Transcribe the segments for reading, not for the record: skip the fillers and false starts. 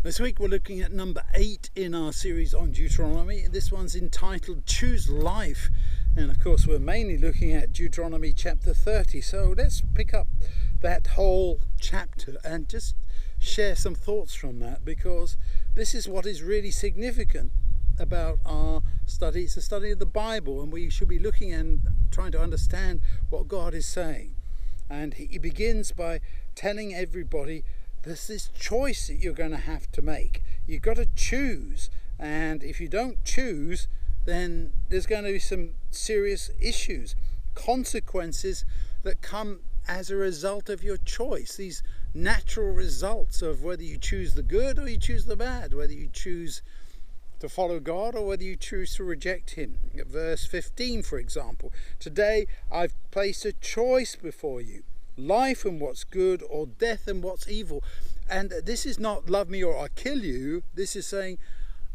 This week we're looking at number 8 in our series on Deuteronomy. This one's entitled Choose Life. And of course we're mainly looking at Deuteronomy chapter 30. So let's pick up that whole chapter and just share some thoughts from that, because this is what is really significant about our study. It's a study of the Bible, and we should be looking and trying to understand what God is saying. And he begins by telling everybody there's this choice that you're going to have to make. You've got to choose, and if you don't choose, then there's going to be some serious issues, consequences that come as a result of your choice. These natural results of whether you choose the good or you choose the bad, whether you choose to follow God or whether you choose to reject him. Verse 15, for example, today I've placed a choice before you, life and what's good, or death and what's evil. And this is not love me or I'll kill you. This is saying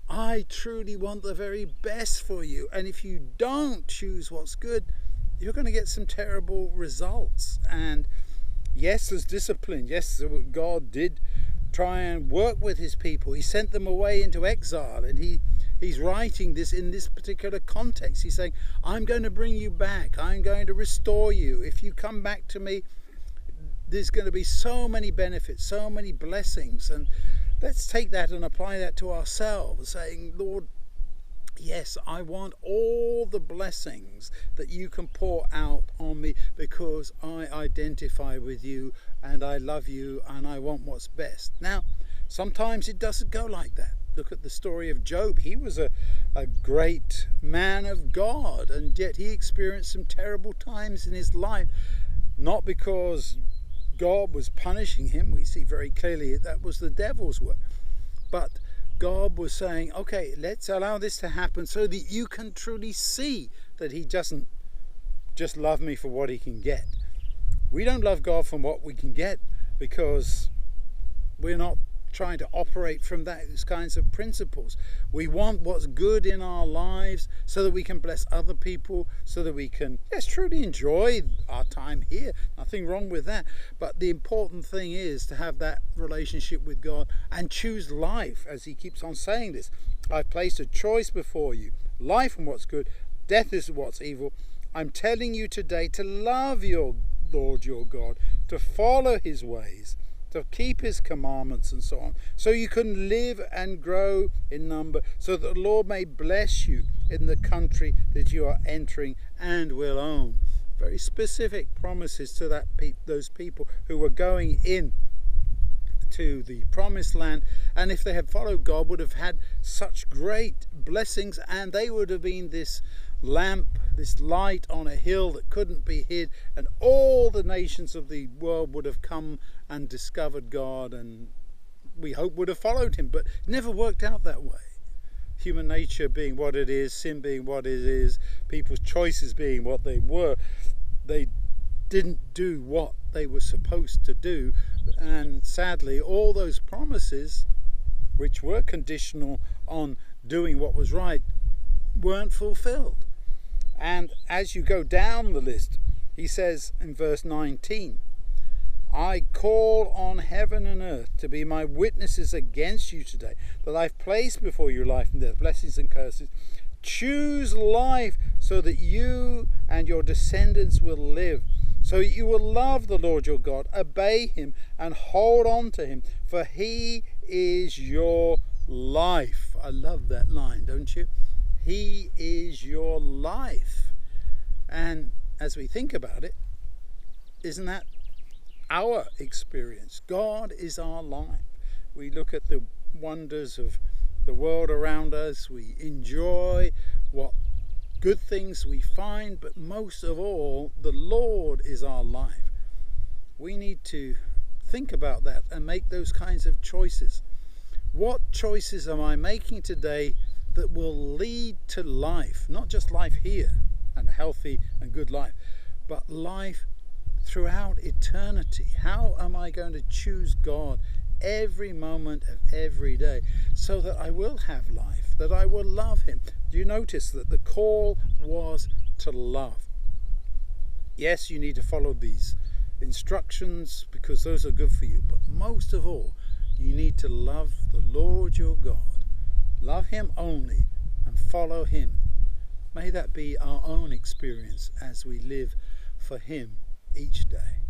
I truly want the very best for you, and if you don't choose what's good, you're going to get some terrible results. And yes, there's discipline. Yes, God did try and work with his people. He sent them away into exile, and he's writing this in this particular context. He's saying, I'm going to bring you back. I'm going to restore you. If you come back to me, there's going to be so many benefits, so many blessings. And let's take that and apply that to ourselves, saying, Lord, yes, I want all the blessings that you can pour out on me, because I identify with you and I love you and I want what's best. Now, sometimes it doesn't go like that. Look at the story of Job. He was a great man of God, and yet he experienced some terrible times in his life, not because God was punishing him. We see very clearly that was the devil's work. But God was saying, okay, let's allow this to happen so that you can truly see that he doesn't just love me for what he can get. We don't love God from what we can get, because we're not trying to operate from those kinds of principles. We want what's good in our lives so that we can bless other people, so that we can, yes, truly enjoy our time here. Nothing wrong with that. But the important thing is to have that relationship with God and choose life, as he keeps on saying this. I've placed a choice before you, life and what's good, death is what's evil. I'm telling you today to love your Lord your God, to follow his ways, to keep his commandments and so on, so you can live and grow in number, so that the Lord may bless you in the country that you are entering and will own. Very specific promises to those people who were going in to the promised land, and if they had followed God, would have had such great blessings, and they would have been this lamp, this light on a hill that couldn't be hid, and all the nations of the world would have come and discovered God, and we hope would have followed him. But it never worked out that way. Human nature being what it is, sin being what it is, people's choices being what they were, they didn't do what they were supposed to do, and sadly all those promises, which were conditional on doing what was right, weren't fulfilled. And as you go down the list, he says in verse 19, I call on heaven and earth to be my witnesses against you today, that I've placed before you life and death, blessings and curses. Choose life so that you and your descendants will live, so that you will love the Lord your God, obey him and hold on to him, for he is your life. I love that line, don't you? He is your life. And as we think about it, isn't that our experience? God is our life. We look at the wonders of the world around us. We enjoy what good things we find, but most of all, the Lord is our life. We need to think about that and make those kinds of choices. What choices am I making today that will lead to life? Not just life here and a healthy and good life, but life throughout eternity. How am I going to choose God every moment of every day so that I will have life, that I will love him? Do you notice that the call was to love? Yes, you need to follow these instructions because those are good for you, but most of all, You need to love the Lord your God. Love him only and follow him. May that be our own experience as we live for him each day.